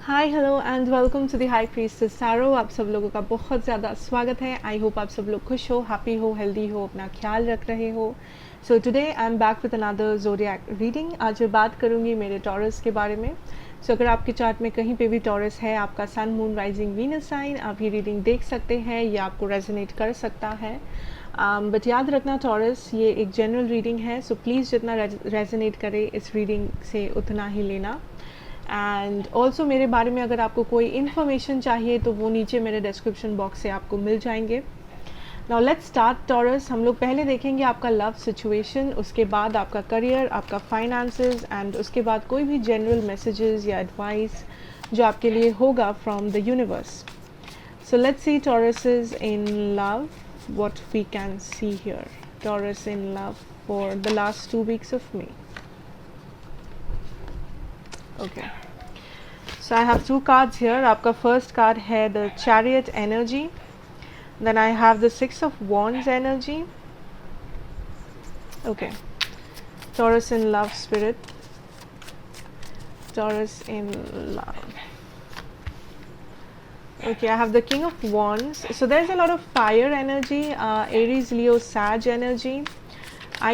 Hi hello and welcome to the high priestess tarot. आप सब लोगों का बहुत ज़्यादा स्वागत है। आई होप आप सब लोग खुश हो, हैप्पी हो, हेल्दी हो, अपना ख्याल रख रहे हो। So today I am back with another zodiac reading. आज मैं बात करूँगी मेरे टॉरस के बारे में। सो अगर आपके चार्ट में कहीं पे भी टॉरस है, आपका sun moon rising Venus sign, आप ये रीडिंग देख सकते हैं, ये आपको रेजोनेट कर सकता है। बट याद रखना टॉरस ये एक जनरल रीडिंग है, सो प्लीज़ जितना रेजोनेट करे इस रीडिंग से उतना ही लेना। एंड ऑल्सो मेरे बारे में अगर आपको कोई इन्फॉर्मेशन चाहिए तो वो नीचे मेरे डिस्क्रिप्शन बॉक्स से आपको मिल जाएंगे। Now let's start taurus. हम लोग पहले देखेंगे आपका लव सिचुएशन, उसके बाद आपका करियर, आपका फाइनेंसेस एंड उसके बाद कोई भी जनरल मैसेजेस या एडवाइस जो आपके लिए होगा from the universe. So let's see Tauruses in love, what we can see here. Taurus in love for the last 2 weeks of May. Okay, so I have 2 cards here. आपका first card है the Chariot energy, then I have the 6 of Wands energy. Okay, Taurus in love spirit, Taurus in love. Okay, I have the King of Wands. So there's a lot of fire energy, Aries, Leo, Sag energy.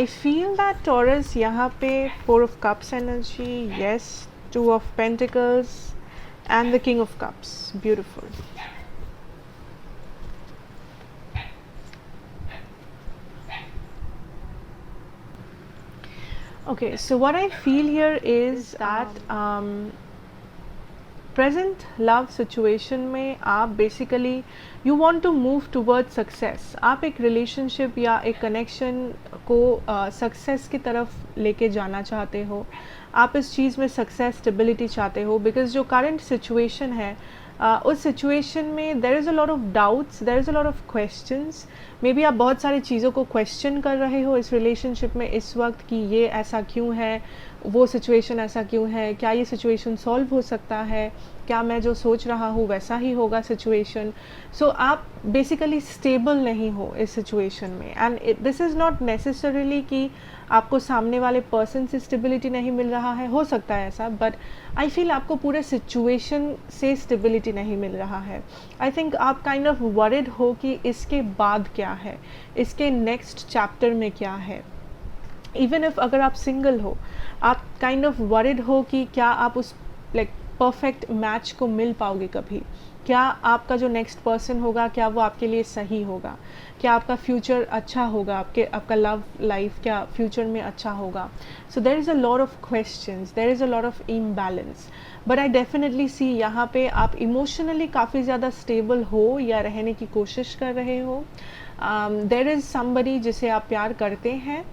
I feel that Taurus यहाँ पे 4 of Cups energy, yes, 2 of Pentacles and the King of Cups. Beautiful. Okay, so what I feel here is that present love situation में आप basically you want to move towards success. आप एक relationship या एक connection को success की तरफ लेके जाना चाहते हो, आप इस चीज़ में सक्सेस स्टेबिलिटी चाहते हो, बिकॉज जो करंट सिचुएशन है उस सिचुएशन में देर is a lot of doubts, there is a lot of questions. May be आप बहुत सारी चीज़ों को क्वेश्चन कर रहे हो इस रिलेशनशिप में इस वक्त कि ये ऐसा क्यों है, वो सिचुएशन ऐसा क्यों है, क्या ये सिचुएशन सॉल्व हो सकता है, क्या मैं जो सोच रहा हूँ वैसा ही होगा सिचुएशन। सो आप बेसिकली स्टेबल नहीं हो इस सिचुएशन में, and this is not necessarily कि आपको सामने वाले पर्सन से स्टेबिलिटी नहीं मिल रहा है, हो सकता है ऐसा, बट आई फील आपको पूरे सिचुएशन से स्टेबिलिटी नहीं मिल रहा है। आई थिंक आप काइंड ऑफ वरिड हो कि इसके बाद क्या है, इसके नेक्स्ट चैप्टर में क्या है। इवन इफ अगर आप सिंगल हो, आप काइंड ऑफ वरिड हो कि क्या आप उस लाइक परफेक्ट मैच को मिल पाओगे कभी, क्या आपका जो नेक्स्ट पर्सन होगा क्या वो आपके लिए सही होगा, क्या आपका फ्यूचर अच्छा होगा, आपका लव लाइफ क्या फ्यूचर में अच्छा होगा। So there is a lot of questions, there is a lot of imbalance, but I definitely see यहाँ पे आप इमोशनली काफ़ी ज़्यादा स्टेबल हो या रहने की कोशिश कर रहे हो। देर इज़ समबडी जिसे आप प्यार करते हैं।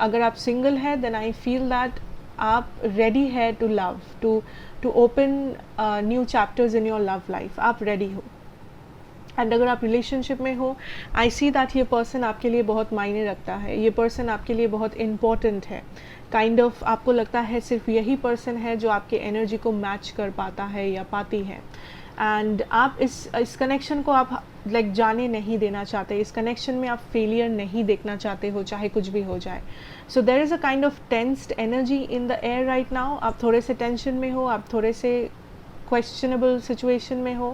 अगर आप सिंगल है देन आई फील दैट आप रेडी है to love, to open new chapters in your love life, आप रेडी हो। एंड अगर आप रिलेशनशिप में हो, आई सी दैट ये पर्सन आपके लिए बहुत मायने रखता है, ये पर्सन आपके लिए बहुत इम्पॉर्टेंट है। काइंड ऑफ आपको लगता है सिर्फ यही पर्सन है जो आपके एनर्जी को मैच कर पाता है या पाती है। एंड आप इस कनेक्शन को आप लाइक जाने नहीं देना चाहते, इस कनेक्शन में आप फेलियर नहीं देखना चाहते हो, चाहे कुछ भी हो जाए। So there is a kind of tensed energy in the air right now. आप थोड़े से टेंशन में हो, आप थोड़े से क्वेश्चनेबल सिचुएशन में हो,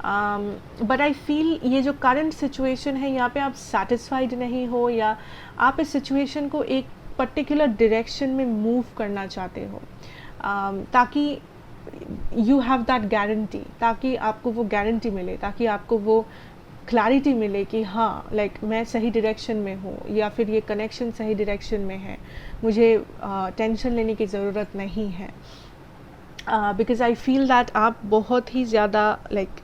बट आई फील ये जो करंट सिचुएशन है यहाँ पे आप सेटिस्फाइड नहीं हो, या आप इस सिचुएशन को एक पर्टिकुलर डायरेक्शन में मूव करना चाहते हो, ताकि यू हैव दैट गारंटी, ताकि आपको वो गारंटी मिले, ताकि आपको वो क्लैरिटी मिले कि हाँ लाइक मैं सही डायरेक्शन में हूँ, या फिर ये कनेक्शन सही डायरेक्शन में है, मुझे टेंशन लेने की ज़रूरत नहीं है। बिकॉज आई फील दैट आप बहुत ही ज़्यादा लाइक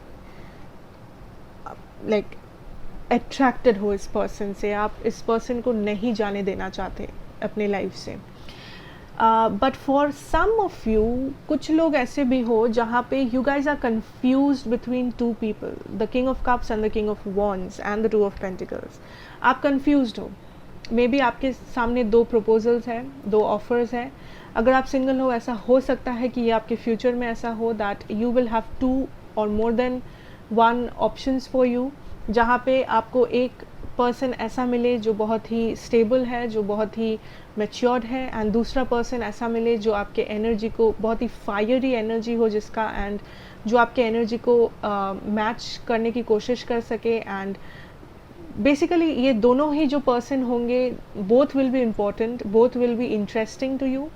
अट्रैक्टेड हो इस पर्सन से, आप इस पर्सन को नहीं जाने देना चाहते अपने लाइफ से। But for some of you, कुछ लोग ऐसे भी हो जहाँ पे you guys are confuse between 2 people, the king of cups and the king of wands and the 2 of pentacles. आप कन्फ्यूज हो, मे बी आपके सामने 2 प्रपोजल्स हैं, 2 ऑफर्स हैं। अगर आप सिंगल हो, ऐसा हो सकता है कि ये आपके फ्यूचर में ऐसा हो that you will have 2 or more than 1 options for you, जहाँ पे आपको एक पर्सन ऐसा मिले जो बहुत ही स्टेबल है, जो बहुत ही मैच्योर्ड है, एंड दूसरा पर्सन ऐसा मिले जो आपके एनर्जी को बहुत ही फायरी एनर्जी हो जिसका, एंड जो आपके एनर्जी को मैच करने की कोशिश कर सके। एंड बेसिकली ये दोनों ही जो पर्सन होंगे, both will be important, both will be interesting to you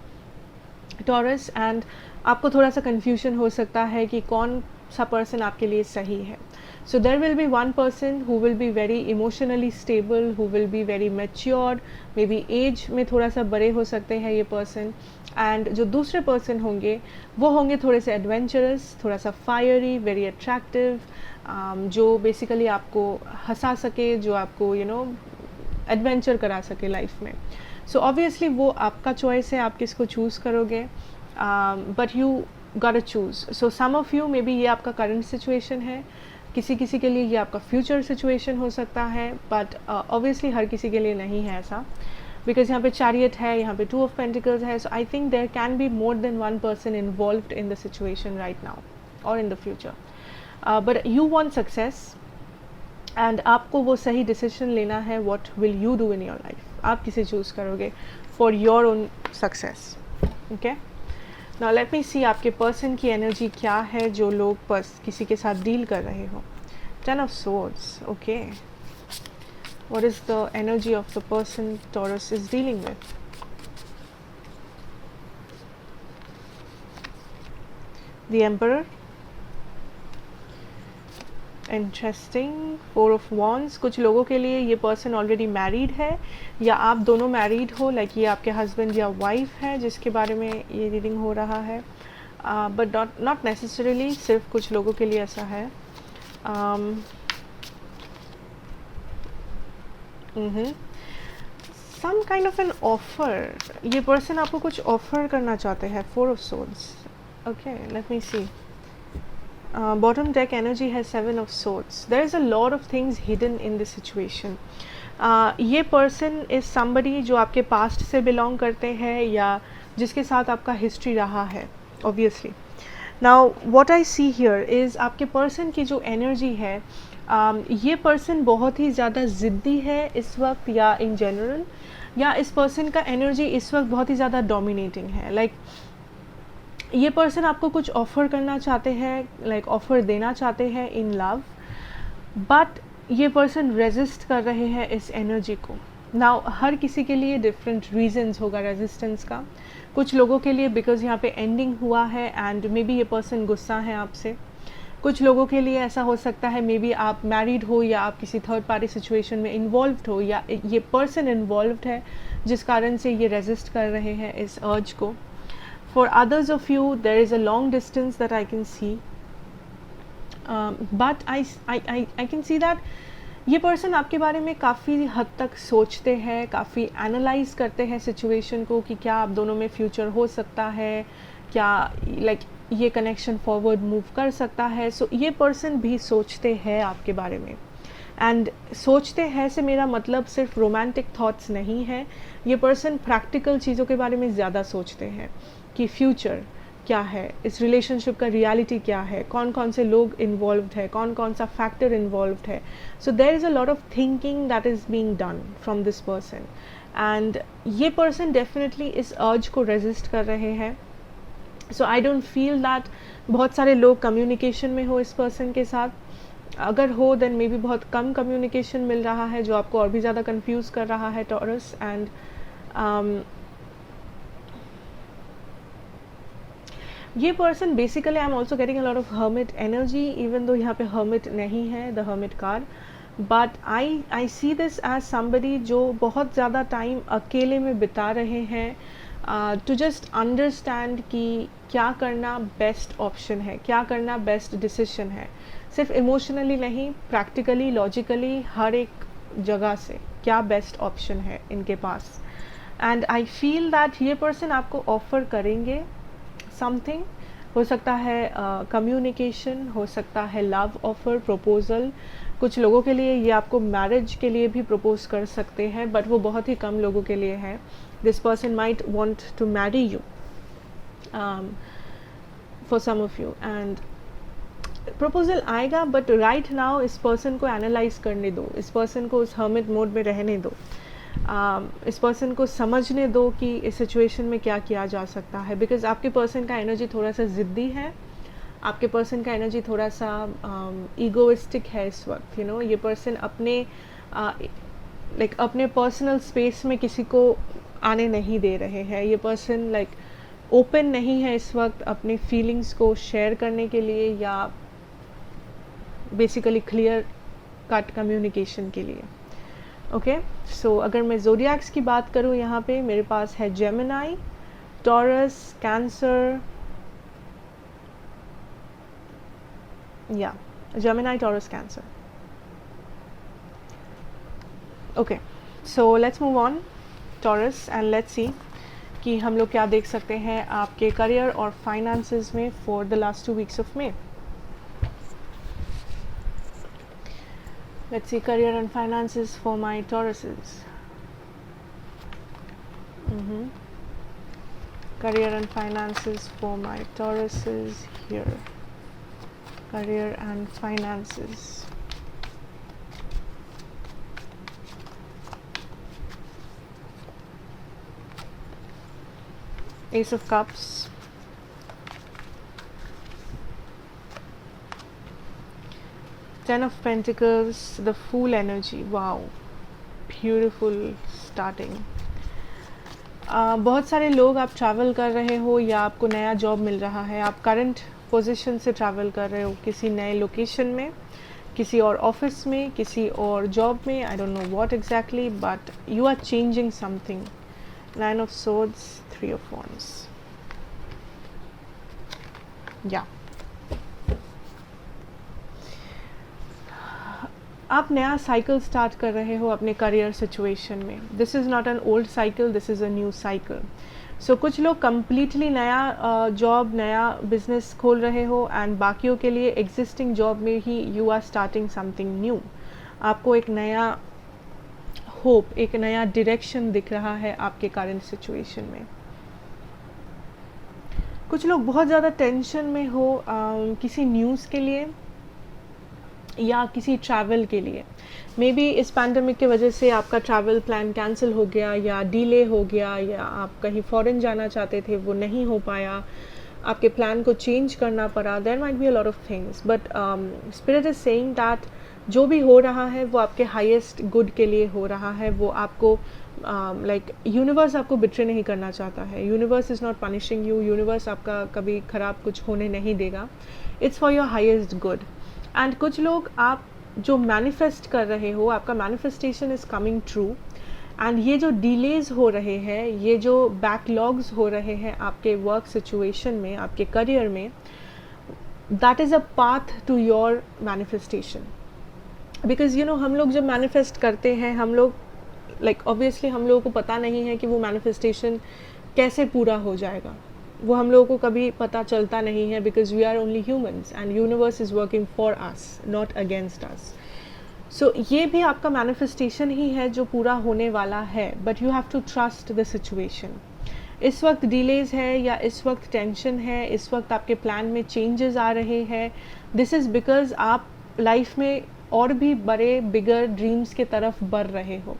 Taurus, and आपको थोड़ा सा कन्फ्यूजन हो सकता है कि कौन सा पर्सन आपके लिए सही है। So there will be one person who will be very emotionally stable, who will be very matured, may be age में थोड़ा सा बड़े हो सकते हैं ये पर्सन, एंड जो दूसरे पर्सन होंगे वो होंगे थोड़े से एडवेंचरस, थोड़ा सा फायरी, वेरी अट्रैक्टिव, जो बेसिकली आपको हंसा सके, जो आपको एडवेंचर करा सके लाइफ में। सो ऑब्वियसली वो आपका चॉइस है, आप किसको चूज़ करोगे, but you got choose. So some of you maybe ये आपका करंट सिचुएशन है, किसी किसी के लिए ये आपका फ्यूचर सिचुएशन हो सकता है, बट ऑब्वियसली हर किसी के लिए नहीं है ऐसा, बिकॉज यहाँ पे चैरियट है, यहाँ पे 2 ऑफ पेंटिकल्स है। So I think there can be more than one person involved in the situation right now और in the future, but you want success and आपको वो सही डिसीजन लेना है। What will you do in your life, आप किसे choose करोगे for your own success. Okay, now let me see आपके पर्सन की एनर्जी क्या है जो लोग किसी के साथ डील कर रहे हो। 10 of swords, okay, what is the energy of the person taurus is dealing with. The emperor, interesting, 4 of wands। कुछ लोगों के लिए ये पर्सन ऑलरेडी मैरिड है या आप दोनों मैरिड हो, लाइक ये आपके हस्बैंड या वाइफ है जिसके बारे में ये रीडिंग हो रहा है, बट नॉट नेसेसरीली, सिर्फ कुछ लोगों के लिए ऐसा है। Some kind of an offer, ये पर्सन आपको कुछ ऑफर करना चाहते हैं। 4 of swords, okay, let me see. Bottom deck energy has 7 of swords. There is a lot of things hidden in this situation. ये person is somebody जो आपके past से belong करते हैं या जिसके साथ आपका history रहा है obviously. Now what I see here is आपके person की जो energy है, ये person बहुत ही ज़्यादा ज़िद्दी है इस वक्त, या in general, या इस person का energy इस वक्त बहुत ही ज़्यादा dominating है। Like ये पर्सन आपको कुछ ऑफ़र करना चाहते हैं, लाइक ऑफ़र देना चाहते हैं इन लव, बट ये पर्सन रेजिस्ट कर रहे हैं इस एनर्जी को। नाउ हर किसी के लिए डिफरेंट रीजंस होगा रेजिस्टेंस का। कुछ लोगों के लिए बिकॉज यहाँ पे एंडिंग हुआ है एंड मे बी ये पर्सन गुस्सा है आपसे। कुछ लोगों के लिए ऐसा हो सकता है मे बी आप मैरिड हो या आप किसी थर्ड पार्टी सिचुएशन में इन्वॉल्व्ड हो, या ये पर्सन इन्वॉल्व्ड है जिस कारण से ये रेजिस्ट कर रहे हैं इस अर्ज को। For others of you, there is a long distance that I can see, but I can see that ये person आपके बारे में काफ़ी हद तक सोचते हैं, काफ़ी एनालाइज करते हैं सिचुएशन को कि क्या आप दोनों में फ्यूचर हो सकता है, क्या लाइक ये कनेक्शन फॉरवर्ड मूव कर सकता है। सो ये पर्सन भी सोचते हैं आपके बारे में, एंड सोचते हैं से मेरा मतलब सिर्फ रोमांटिक थॉट्स नहीं है। ये पर्सन प्रैक्टिकल चीज़ों के बारे में ज़्यादा सोचते हैं कि फ्यूचर क्या है, इस रिलेशनशिप का रियलिटी क्या है, कौन कौन से लोग इन्वॉल्व्ड है, कौन कौन सा फैक्टर इन्वॉल्व्ड है। So there is a lot of thinking that is being done from this person, and ये पर्सन डेफिनेटली इस अर्ज को रेजिस्ट कर रहे हैं। So I don't feel that बहुत सारे लोग कम्युनिकेशन में हो इस पर्सन के साथ। अगर हो देन मे बी बहुत कम कम्युनिकेशन मिल रहा है जो आपको और भी ज़्यादा कंफ्यूज कर रहा है टॉरस। एंड ये person basically I am also getting a lot of hermit energy, even though यहाँ पे हर्मिट नहीं है the hermit card, but I see this as somebody जो बहुत ज़्यादा टाइम अकेले में बिता रहे हैं टू जस्ट अंडरस्टैंड कि क्या करना बेस्ट ऑप्शन है, क्या करना बेस्ट डिसीजन है। सिर्फ इमोशनली नहीं, प्रैक्टिकली, लॉजिकली, हर एक जगह से क्या बेस्ट ऑप्शन है इनके पास। एंड आई फील दैट ये पर्सन आपको ऑफर करेंगे समथिंग, हो सकता है कम्युनिकेशन, हो सकता है लव ऑफर, प्रपोजल। कुछ लोगों के लिए ये आपको मैरिज के लिए भी प्रपोज कर सकते हैं, बट वो बहुत ही कम लोगों के लिए है। This person might want to marry you for some of you, and proposal आएगा, बट राइट नाउ इस पर्सन को एनालाइज करने दो, इस पर्सन को उस हर्मिट मोड में रहने दो, इस पर्सन को समझने दो कि इस सिचुएशन में क्या किया जा सकता है। बिकॉज आपके पर्सन का एनर्जी थोड़ा सा ज़िद्दी है, आपके पर्सन का एनर्जी थोड़ा सा ईगोइस्टिक है इस वक्त। यू नो, ये पर्सन अपने लाइक अपने पर्सनल स्पेस में किसी को आने नहीं दे रहे हैं। ये पर्सन लाइक ओपन नहीं है इस वक्त अपने फीलिंग्स को शेयर करने के लिए, या बेसिकली क्लियर कट कम्युनिकेशन के लिए। ओके, सो अगर मैं ज़ोडिएक्स की बात करूँ, यहाँ पे मेरे पास है जेमिनी, टॉरस, कैंसर, या Gemini, taurus, cancer. Okay, so let's move on taurus and let's see कि हम लोग क्या देख सकते हैं आपके करियर और फाइनेंसेस में for the last 2 weeks of May। Let's see career and finances for my Tauruses. Career and finances for my Tauruses here. Career and finances. Ace of Cups. Ten of Pentacles, the Fool energy. Wow, beautiful starting. बहुत सारे लोग आप travel कर रहे हो या आपको नया जॉब मिल रहा है, आप करंट पोजीशन से ट्रैवल कर रहे हो किसी नए लोकेशन में, किसी और ऑफिस में, किसी और जॉब में, I don't know what exactly, but you are changing something. 9 of Swords, 3 of Wands. या आप नया साइकिल स्टार्ट कर रहे हो अपने करियर सिचुएशन में। This is not an old cycle, this is a new cycle. So कुछ लोग कम्प्लीटली नया जॉब, नया बिजनेस खोल रहे हो, एंड बाकियों के लिए एग्जिस्टिंग जॉब में ही you are starting something new. आपको एक नया होप, एक नया डायरेक्शन दिख रहा है आपके करंट सिचुएशन में। कुछ लोग बहुत ज़्यादा टेंशन में हो किसी न्यूज़ के लिए या किसी ट्रैवल के लिए। मे बी इस पैंडमिक की वजह से आपका ट्रैवल प्लान कैंसिल हो गया या डिले हो गया, या आप कहीं फॉरेन जाना चाहते थे वो नहीं हो पाया, आपके प्लान को चेंज करना पड़ा। There might be a lot of things, but spirit is saying that जो भी हो रहा है वो आपके हाईएस्ट गुड के लिए हो रहा है। वो आपको लाइक यूनिवर्स आपको बिट्रे नहीं करना चाहता है। Universe is not punishing you, universe आपका कभी ख़राब कुछ होने नहीं देगा। It's for your highest good. And कुछ लोग आप जो मैनिफेस्ट कर रहे हो, आपका manifestation is coming true, and ये जो डिलेज हो रहे हैं, ये जो बैकलॉग्स हो रहे हैं आपके वर्क सिचुएशन में, आपके करियर में, that is a path to your manifestation. Because you know, हम लोग जब मैनिफेस्ट करते हैं, हम लोग लाइक ऑब्वियसली हम लोगों को पता नहीं है कि वो मैनिफेस्टेशन कैसे पूरा हो जाएगा, वो हम लोगों को कभी पता चलता नहीं है, because we are only humans and universe is working for us, not against us. So ये भी आपका मैनिफेस्टेशन ही है जो पूरा होने वाला है, but you have to trust the situation. इस वक्त डिलेज है या इस वक्त टेंशन है, इस वक्त आपके प्लान में चेंजेस आ रहे हैं, दिस इज़ बिकॉज आप लाइफ में और भी बड़े बिगर ड्रीम्स के तरफ बढ़ रहे हो।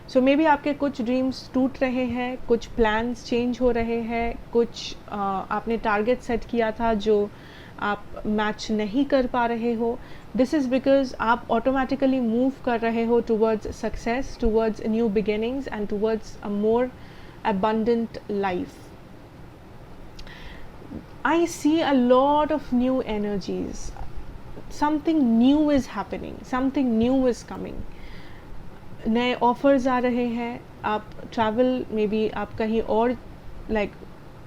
सो मे बी आपके कुछ ड्रीम्स टूट रहे हैं, कुछ प्लान्स चेंज हो रहे हैं, कुछ आपने टारगेट सेट किया था जो आप मैच नहीं कर पा रहे हो। दिस इज़ बिकॉज आप ऑटोमेटिकली मूव कर रहे हो towards success, towards new beginnings and towards a more abundant life. I see a lot of new energies. Something new is happening. Something new is coming. नए offers आ रहे हैं। आप travel, may be आप कहीं और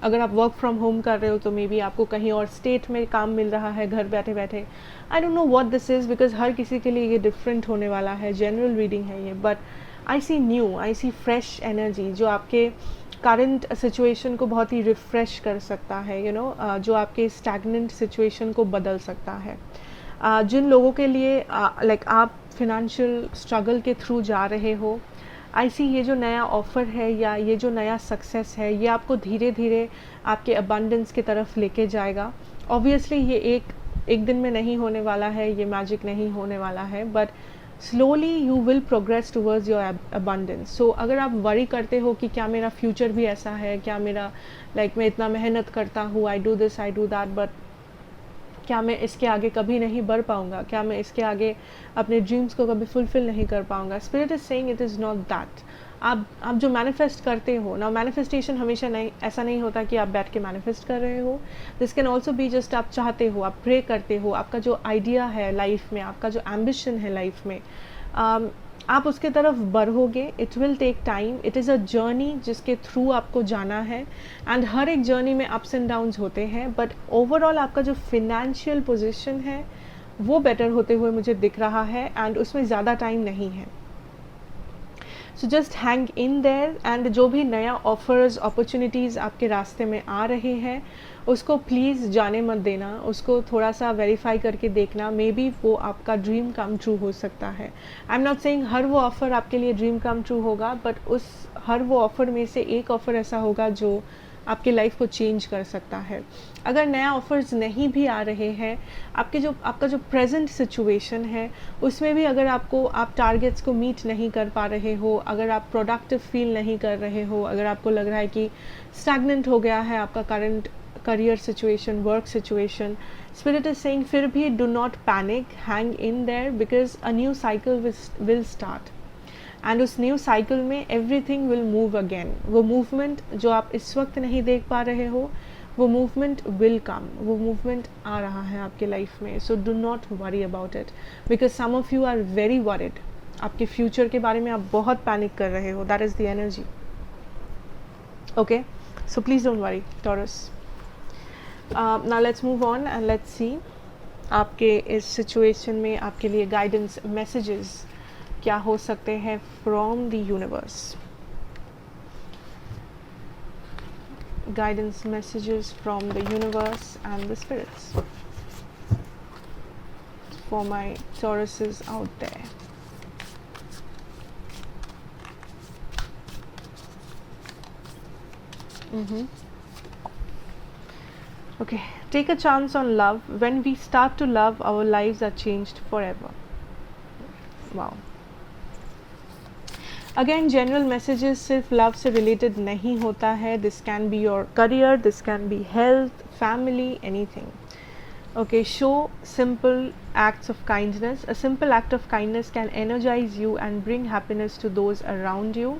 अगर आप वर्क फ्रॉम होम कर रहे हो तो मे बी आपको कहीं और स्टेट में काम मिल रहा है घर बैठे बैठे। I don't know what this is, because हर किसी के लिए ये डिफरेंट होने वाला है, जनरल रीडिंग है ये, but I see new, I see fresh energy जो आपके करंट सिचुएशन को बहुत ही रिफ़्रेश कर सकता है, यू नो, जो आपके स्टैगनेंट सिचुएशन को बदल सकता है। जिन लोगों के लिए आप फिनेंशियल स्ट्रगल के थ्रू जा रहे हो, आई सी ये जो नया ऑफ़र है या ये जो नया सक्सेस है, ये आपको धीरे धीरे आपके अबंडेंस की तरफ लेके जाएगा। ऑब्वियसली ये एक एक दिन में नहीं होने वाला है, ये मैजिक नहीं होने वाला है, but slowly you will progress towards your abundance. So अगर आप वरी करते हो कि क्या मेरा फ्यूचर भी ऐसा है, क्या मेरा मैं इतना मेहनत करता हूँ, I do this I do that, but क्या मैं इसके आगे कभी नहीं बढ़ पाऊँगा, क्या मैं इसके आगे अपने ड्रीम्स को कभी फुलफिल नहीं कर पाऊँगा. Spirit is saying it is not that. आप जो मैनिफेस्ट करते हो ना, मैनिफेस्टेशन हमेशा नहीं, ऐसा नहीं होता कि आप बैठ के मैनिफेस्ट कर रहे हो. This can also be just आप चाहते हो, आप प्रे करते हो, आपका जो आइडिया है लाइफ में, आपका जो एम्बिशन है लाइफ में, आप उसके तरफ बढ़ोगे. It will take time. It is a journey जिसके थ्रू आपको जाना है, एंड हर एक जर्नी में अप्स एंड डाउन्स होते हैं, बट ओवरऑल आपका जो फिनेंशियल पोजीशन है वो बेटर होते हुए मुझे दिख रहा है, एंड उसमें ज़्यादा टाइम नहीं है. So just hang in there, and जो भी नया ऑफर्स अपॉर्चुनिटीज़ आपके रास्ते में आ रहे हैं उसको प्लीज़ जाने मत देना, उसको थोड़ा सा वेरीफाई करके देखना. मे बी वो आपका ड्रीम कम ट्रू हो सकता है. आई एम नॉट सेइंग हर वो ऑफ़र आपके लिए ड्रीम कम ट्रू होगा, बट उस हर वो ऑफ़र में से एक ऑफ़र ऐसा होगा जो आपकी लाइफ को चेंज कर सकता है. अगर नया ऑफर्स नहीं भी आ रहे हैं, आपका जो प्रेजेंट सिचुएशन है उसमें भी अगर आप टारगेट्स को मीट नहीं कर पा रहे हो, अगर आप प्रोडक्टिव फील नहीं कर रहे हो, अगर आपको लग रहा है कि स्टैग्नेंट हो गया है आपका current career situation, work situation, spirit is saying फिर भी do not panic, hang in there, because a new cycle will start, and उस न्यू साइकिल में everything will move again. वो मूवमेंट जो आप इस वक्त नहीं देख पा रहे हो, वो मूवमेंट will come, वो मूवमेंट आ रहा है आपके लाइफ में. so do not worry about it, because some of you are very worried. आपके फ्यूचर के बारे में आप बहुत पैनिक कर रहे हो. that is the energy. okay, so please don't worry, Taurus. Now let's move on and let's see आपके इस सिचुएशन में आपके लिए गाइडेंस मैसेजेस क्या हो सकते हैं from the universe. Guidance messages from the universe and the spirits for my Tauruses out there. Okay, take a chance on love. When we start to love, our lives are changed forever. Wow. Again, general messages सिर्फ love से related नहीं होता है. This can be your career, this can be health, family, anything. Okay, show simple acts of kindness. A simple act of kindness can energize you and bring happiness to those around you.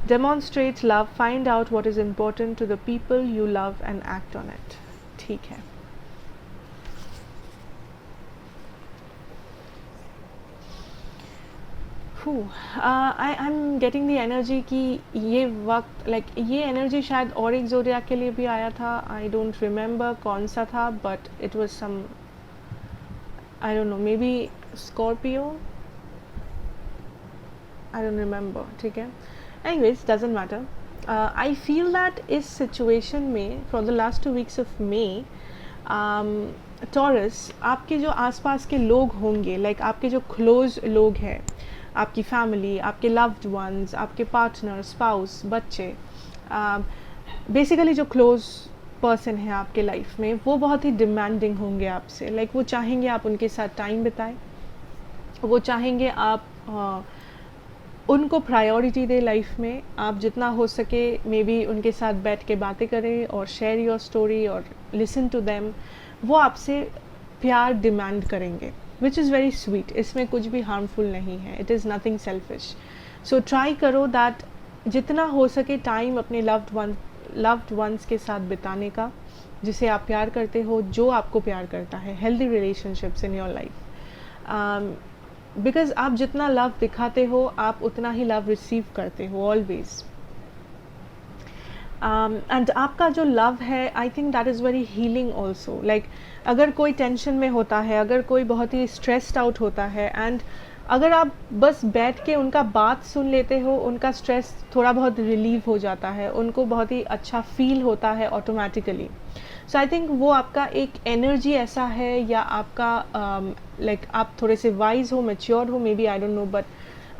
Demonstrate love, find out what is important to the people you love and act on it. ठीक है. I'm getting the energy कि ये वक्त ये energy शायद और एक zodiac के लिए भी आया था. I don't remember कौन सा था, but it was some, I don't know, maybe Scorpio, I don't remember. ठीक है. Anyways, doesn't matter. I feel that इस situation में for the last 2 weeks of May, Taurus, आपके जो आसपास के लोग होंगे, आपके जो close लोग हैं, आपकी family, आपके loved ones, आपके partner, spouse, बच्चे, basically जो close person है आपके life में, वो बहुत ही demanding होंगे आपसे. वो चाहेंगे आप उनके साथ time बिताएं, वो चाहेंगे आप उनको प्रायोरिटी दे लाइफ में. आप जितना हो सके मे बी उनके साथ बैठ के बातें करें और शेयर योर स्टोरी और लिसन टू देम. वो आपसे प्यार डिमांड करेंगे, विच इज़ वेरी स्वीट. इसमें कुछ भी हार्मफुल नहीं है. It is nothing selfish. So try करो दैट जितना हो सके टाइम अपने लव्ड वंस के साथ बिताने का, जिसे आप प्यार करते हो, जो आपको प्यार करता है. Healthy relationships in your life, because आप जितना लव दिखाते हो आप उतना ही लव रिसीव करते हो ऑलवेज. एंड आपका जो लव है, I think that is very healing also. अगर कोई टेंशन में होता है, अगर कोई बहुत ही स्ट्रेस्ड आउट होता है, एंड अगर आप बस बैठ के उनका बात सुन लेते हो, उनका स्ट्रेस थोड़ा बहुत रिलीव हो जाता है, उनको बहुत ही अच्छा फील होता है ऑटोमेटिकली. सो आई थिंक वो आपका एक एनर्जी ऐसा है, या आपका आप थोड़े से वाइज हो, मैच्योर हो, may be, I don't no, but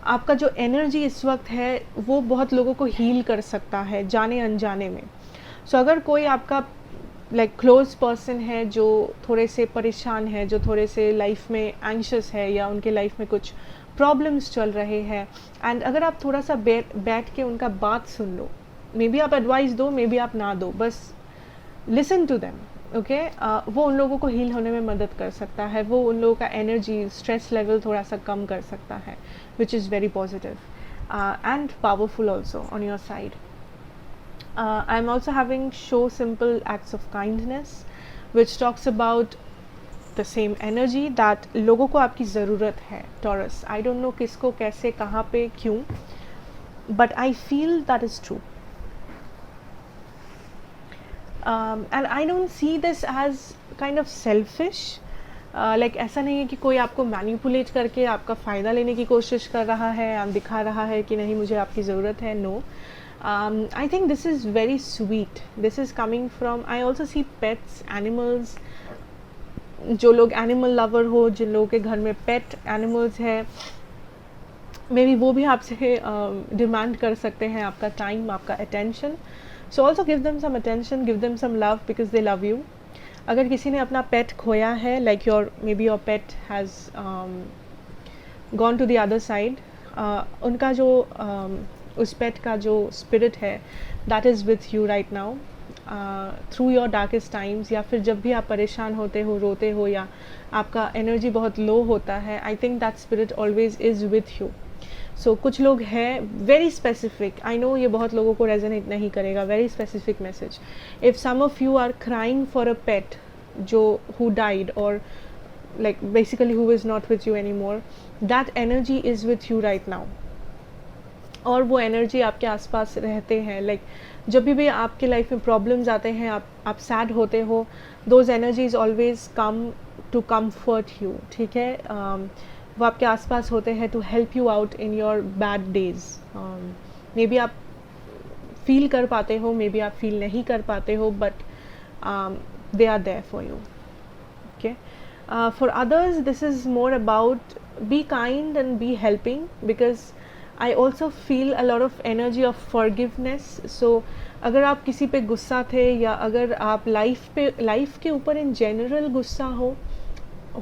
आपका जो एनर्जी इस वक्त है वो बहुत लोगों को हील कर सकता है जाने अनजाने में. सो अगर कोई आपका लाइक क्लोज पर्सन है जो थोड़े से परेशान है, जो थोड़े से लाइफ में एंशियस है या उनके लाइफ में कुछ प्रॉब्लम्स चल रहे हैं, एंड अगर आप थोड़ा सा बैठ के उनका बात सुन लो, मे बी आप एडवाइस दो, मे बी आप ना दो, बस लिसन टू देम, ओके, वो उन लोगों को हील होने में मदद कर सकता है, वो उन लोगों का एनर्जी स्ट्रेस लेवल थोड़ा सा कम कर सकता है, which is very positive and powerful also on your side. I am also having show simple acts of kindness which talks about the same energy that लोगों को आपकी ज़रूरत है. Taurus, I don't know किसको कैसे कहाँ पे क्यों, but I feel that is true. And I don't see this as kind of selfish. Like ऐसा नहीं है कि कोई आपको मैनिपुलेट करके आपका फ़ायदा लेने की कोशिश कर रहा है और दिखा रहा है कि नहीं मुझे आपकी ज़रूरत है. No, I think this is very sweet. This is coming from, I also see pets, animals. जो लोग एनिमल लवर हो, जिन लोगों के घर में पेट एनिमल्स है, मे बी वो भी आपसे डिमांड कर सकते हैं आपका टाइम, आपका attention. So also give them some attention, give them some love because they love you. अगर किसी ने अपना पेट खोया है, like your maybe your pet has gone to the other side, उनका जो उस पेट का जो स्पिरिट है that is with you right now through your darkest times, या फिर जब भी आप परेशान होते हो, रोते हो, या आपका एनर्जी बहुत लो होता है, I think that spirit always is with you. So कुछ लोग हैं वेरी स्पेसिफिक, आई नो ये बहुत लोगों को रेजोनेट नहीं करेगा, very specific message. If some of you are crying for a pet जो हु डाइड और like basically who is not with you anymore, that energy is with you right now. और वो एनर्जी आपके आसपास रहते हैं, लाइक जब भी आपके लाइफ में प्रॉब्लम्स आते हैं, आप सैड होते हो, those energies always come to comfort you, ठीक है. वो आपके आसपास होते हैं to help you out in your bad days. Maybe आप फील कर पाते हो, मे बी आप फील नहीं कर पाते हो, but they are there for you, okay. For others, this is more about be kind and be helping, because I also feel a lot of energy of forgiveness. So अगर आप किसी पे गुस्सा थे, या अगर आप लाइफ के ऊपर इन जनरल गुस्सा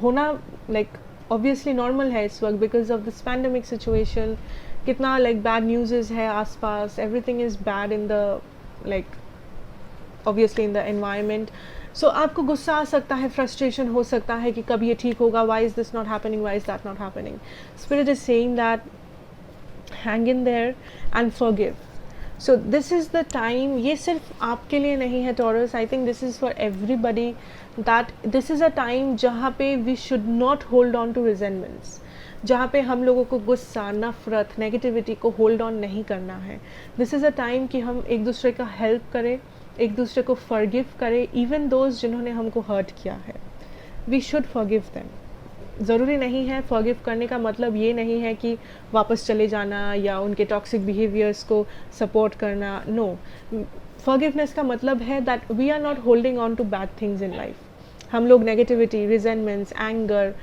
होना लाइक ऑब्वियसली नॉर्मल है इस वक्त because of this pandemic situation. कितना लाइक बैड न्यूज़ है आसपास, everything is bad in the like obviously in the environment. So आपको गुस्सा आ सकता है, फ्रस्ट्रेशन हो सकता है कि कब ये ठीक होगा, why is this not happening, why is that not happening. Spirit is saying that hang in there and forgive. So this is the time. ये सिर्फ आपके लिए नहीं है Taurus, I think this is for everybody, that this is a time जहाँ पे we should not hold on to resentments, जहाँ पे हम लोगों को गुस्सा, नफरत, नेगेटिविटी को होल्ड ऑन नहीं करना है. दिस इज़ अ टाइम कि हम एक दूसरे का हेल्प करें, एक दूसरे को फॉरगिव करें, इवन दोज जिन्होंने हमको हर्ट किया है. We should forgive them. ज़रूरी नहीं है फॉरगिव करने का मतलब ये नहीं है कि वापस चले जाना या उनके टॉक्सिक बिहेवियर्स को सपोर्ट करना. नो, फॉरगिवनेस का मतलब है that we are not holding on to bad things in life. हम लोग नेगेटिविटी, रिजेंटमेंट्स, एंगर,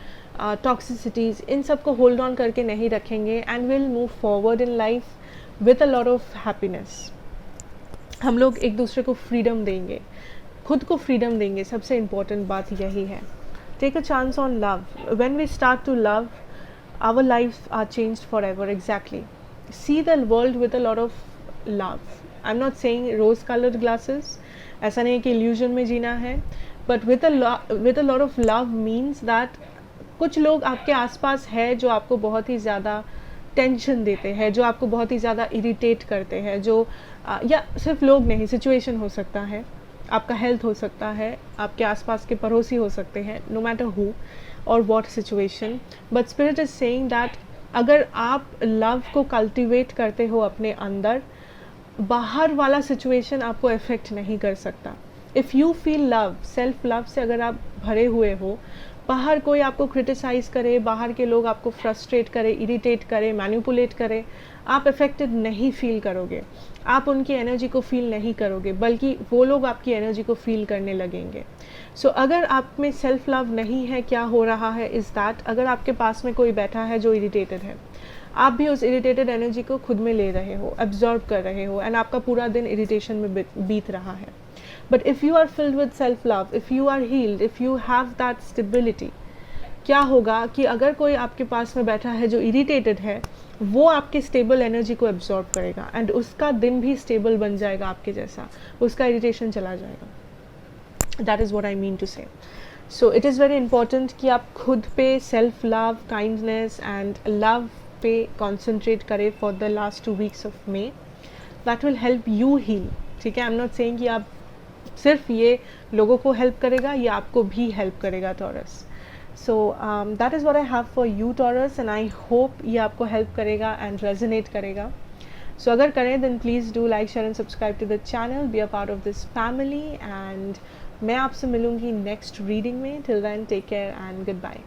टॉक्सिसिटीज़, इन सब को होल्ड ऑन करके नहीं रखेंगे, and will move forward in life with a lot of happiness. हम लोग एक दूसरे को फ्रीडम देंगे, खुद को फ्रीडम देंगे, सबसे इम्पॉर्टेंट बात यही है. Take a chance on love. When we start to love, our life are changed forever. Exactly. See the world with a lot of love. I am not saying rose coloured glasses, ऐसा नहीं है कि illusion में जीना है, but with a lot of love means that कुछ लोग आपके आसपास है जो आपको बहुत ही ज़्यादा टेंशन देते हैं, जो आपको बहुत ही ज़्यादा इरिटेट करते हैं, जो या सिर्फ लोग नहीं, सिचुएशन हो सकता है, आपका हेल्थ हो सकता है, आपके आसपास के पड़ोसी हो सकते हैं, नो मैटर हु और what situation. But spirit is saying that अगर आप लव को कल्टिवेट करते हो अपने अंदर, बाहर वाला सिचुएशन आपको इफ़ेक्ट नहीं कर सकता. If you feel love, self love से अगर आप भरे हुए हो, बाहर कोई आपको क्रिटिसाइज़ करे, बाहर के लोग आपको फ्रस्ट्रेट करे, इरिटेट करे, मैनिपुलेट करे, आप इफ़ेक्टेड नहीं फील करोगे, आप उनकी एनर्जी को फील नहीं करोगे, बल्कि वो लोग आपकी एनर्जी को फील करने लगेंगे. सो अगर आप में सेल्फ लव नहीं है, क्या हो रहा है इज़ दैट अगर आपके पास में कोई बैठा है जो इरिटेटेड है, आप भी उस इरिटेटेड एनर्जी को खुद में ले रहे हो, एब्जॉर्ब कर रहे हो, एंड आपका पूरा दिन इरिटेशन में बीत रहा है. But if you are filled with self love, if you are healed, if you have that stability, क्या होगा कि अगर कोई आपके पास में बैठा है जो इरिटेटेड है, वो आपके स्टेबल एनर्जी को एब्जॉर्ब करेगा एंड उसका दिन भी स्टेबल बन जाएगा आपके जैसा, उसका इरिटेशन चला जाएगा। That is what I mean to say. So it is very important कि आप खुद पे self love, kindness and love पे कॉन्सेंट्रेट करें for the last 2 weeks of May. That will help you heal. ठीक है, आई एम नॉट सेइंग कि आप सिर्फ ये लोगों को हेल्प करेगा, ये आपको भी हेल्प करेगा taurus. So that is what I have for you Taurus, and I hope ये आपको हेल्प करेगा एंड रेजोनेट करेगा। सो अगर करें then please do like, share and subscribe to the channel, be a part of this family, and मैं आपसे मिलूँगी next reading में। Till then take care and good bye.